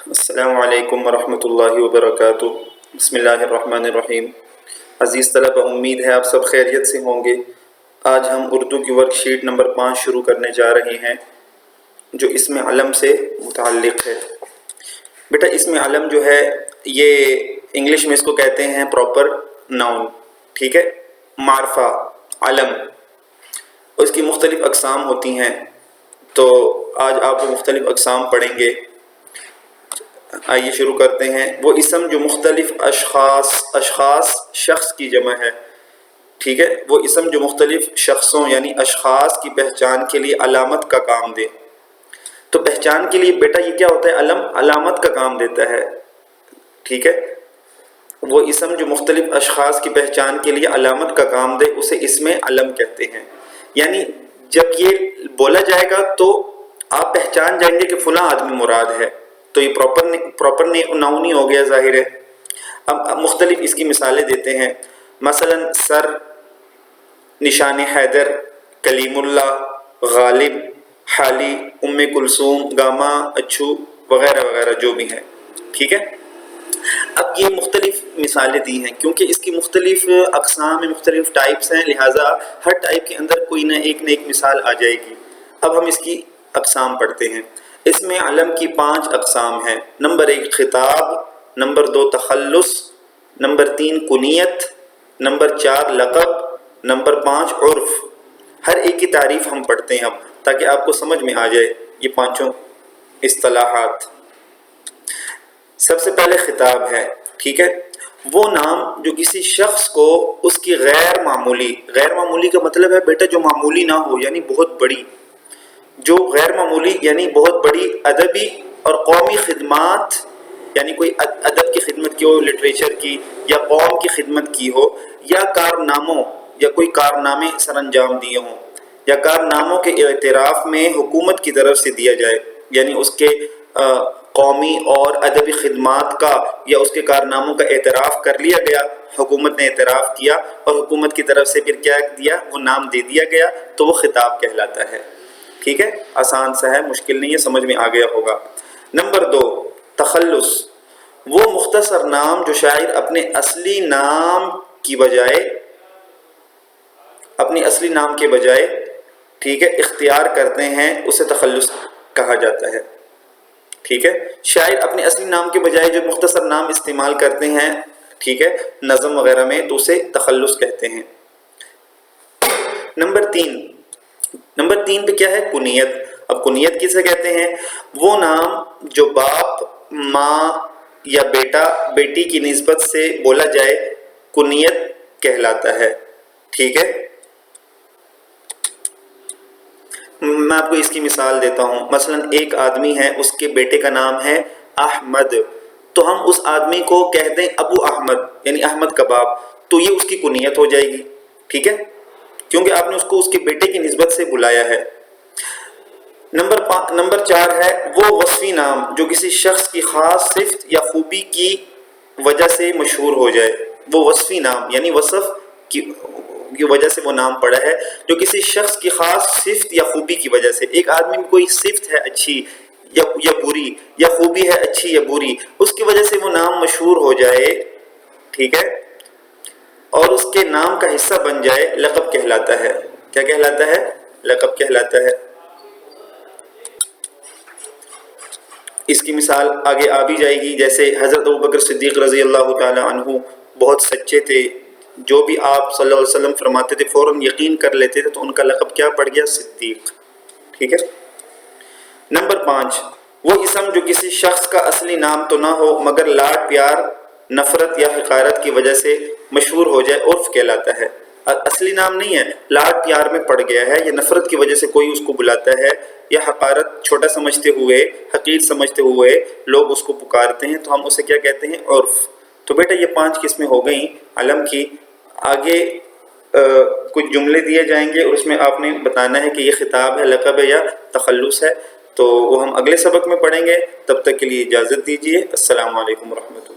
السلام علیکم ورحمۃ اللہ وبرکاتہ۔ بسم اللہ الرحمن الرحیم۔ عزیز طلبہ، امید ہے آپ سب خیریت سے ہوں گے۔ آج ہم اردو کی ورک شیٹ نمبر 5 شروع کرنے جا رہے ہیں جو اسم علم سے متعلق ہے۔ بیٹا اسم علم جو ہے یہ انگلش میں اس کو کہتے ہیں پراپر ناؤن، ٹھیک ہے، معرفہ علم، اور اس کی مختلف اقسام ہوتی ہیں، تو آج آپ مختلف اقسام پڑھیں گے۔ آئیے شروع کرتے ہیں۔ وہ اسم جو مختلف اشخاص شخص کی جمع ہے، ٹھیک ہے، وہ اسم جو مختلف شخصوں یعنی اشخاص کی پہچان کے لیے علامت کا کام دے۔ تو پہچان کے لیے بیٹا یہ کیا ہوتا ہے؟ علم علامت کا کام دیتا ہے، ٹھیک ہے۔ وہ اسم جو مختلف اشخاص کی پہچان کے لیے علامت کا کام دے اسے اسم علم کہتے ہیں۔ یعنی جب یہ بولا جائے گا تو آپ پہچان جائیں گے کہ فلاں آدمی مراد ہے، تو یہ پراپر ناؤن ہی ہو گیا، ظاہر ہے۔ اب مختلف اس کی مثالیں دیتے ہیں، مثلا سر، نشان حیدر، کلیم اللہ، غالب، حالی، ام کلثوم، گاما، اچھو وغیرہ وغیرہ جو بھی ہیں، ٹھیک ہے۔ اب یہ مختلف مثالیں دی ہیں کیونکہ اس کی مختلف اقسام مختلف ٹائپس ہیں، لہٰذا ہر ٹائپ کے اندر کوئی نہ ایک مثال آ جائے گی۔ اب ہم اس کی اقسام پڑھتے ہیں۔ اسم علم کی 5 اقسام ہیں۔ نمبر 1 خطاب، نمبر 2 تخلص، نمبر 3 کنیت، نمبر 4 لقب، نمبر 5 عرف۔ ہر ایک کی تعریف ہم پڑھتے ہیں اب تاکہ آپ کو سمجھ میں آ جائے یہ 5 اصطلاحات۔ سب سے پہلے خطاب ہے، ٹھیک ہے، وہ نام جو کسی شخص کو اس کی غیر معمولی کا مطلب ہے بیٹا جو معمولی نہ ہو، یعنی بہت بڑی، جو غیر معمولی یعنی بہت بڑی ادبی اور قومی خدمات، یعنی کوئی ادب کی خدمت کی ہو، لٹریچر کی، یا قوم کی خدمت کی ہو، یا کارناموں یا کوئی کارنامے سر انجام دیے ہوں، یا کارناموں کے اعتراف میں حکومت کی طرف سے دیا جائے، یعنی اس کے قومی اور ادبی خدمات کا یا اس کے کارناموں کا اعتراف کر لیا گیا، حکومت نے اعتراف کیا اور حکومت کی طرف سے پھر کیا دیا، وہ نام دے دیا گیا، تو وہ خطاب کہلاتا ہے، ٹھیک ہے۔ آسان سا ہے، مشکل نہیں ہے، سمجھ میں آ گیا ہوگا۔ نمبر 2 تخلص، وہ مختصر نام جو شاعر اپنے اصلی نام کے بجائے ٹھیک ہے اختیار کرتے ہیں، اسے تخلص کہا جاتا ہے، ٹھیک ہے۔ شاعر اپنے اصلی نام کے بجائے جو مختصر نام استعمال کرتے ہیں، ٹھیک ہے، نظم وغیرہ میں، تو اسے تخلص کہتے ہیں۔ نمبر 3 پہ کیا ہے؟ کنیت۔ اب کنیت کسے کہتے ہیں؟ وہ نام جو باپ، ماں یا بیٹا بیٹی کی نسبت سے بولا جائے، کنیت کہلاتا ہے، ٹھیک ہے۔ میں آپ کو اس کی مثال دیتا ہوں، مثلا ایک آدمی ہے، اس کے بیٹے کا نام ہے احمد، تو ہم اس آدمی کو کہتے ہیں ابو احمد، یعنی احمد کا باپ، تو یہ اس کی کنیت ہو جائے گی، ٹھیک ہے، کیونکہ آپ نے اس کو اس کے بیٹے کی نسبت سے بلایا ہے۔ نمبر 4 ہے وہ وصفی نام جو کسی شخص کی خاص صفت یا خوبی کی وجہ سے مشہور ہو جائے، وہ وصفی نام یعنی وصف کی وجہ سے وہ نام پڑا ہے، جو کسی شخص کی خاص صفت یا خوبی کی وجہ سے، ایک آدمی میں کوئی صفت ہے اچھی یا بری، یا خوبی ہے اچھی یا بری، اس کی وجہ سے وہ نام مشہور ہو جائے، ٹھیک ہے، اور اس کے نام کا حصہ بن جائے، لقب کہلاتا ہے۔ کیا کہلاتا ہے؟ لقب کہلاتا ہے۔ اس کی مثال آگے آ بھی جائے گی، جیسے حضرت ابوبکر صدیق رضی اللہ تعالی عنہ بہت سچے تھے، جو بھی آپ صلی اللہ علیہ وسلم فرماتے تھے فوراً یقین کر لیتے تھے، تو ان کا لقب کیا پڑ گیا؟ صدیق، ٹھیک ہے۔ نمبر 5 وہ اسم جو کسی شخص کا اصلی نام تو نہ ہو مگر لاڈ پیار، نفرت یا حقارت کی وجہ سے مشہور ہو جائے، عرف کہلاتا ہے۔ اصلی نام نہیں ہے، لاڈ پیار میں پڑ گیا ہے، یا نفرت کی وجہ سے کوئی اس کو بلاتا ہے، یا حقارت چھوٹا سمجھتے ہوئے، حقیر سمجھتے ہوئے لوگ اس کو پکارتے ہیں، تو ہم اسے کیا کہتے ہیں؟ عرف۔ تو بیٹا یہ 5 قسمیں ہو گئیں علم کی۔ آگے کچھ جملے دیے جائیں گے اور اس میں آپ نے بتانا ہے کہ یہ خطاب ہے، لقب ہے یا تخلص ہے، تو وہ ہم اگلے سبق میں پڑھیں گے۔ تب تک کے لیے اجازت دیجیے۔ السلام علیکم ورحمۃ اللہ۔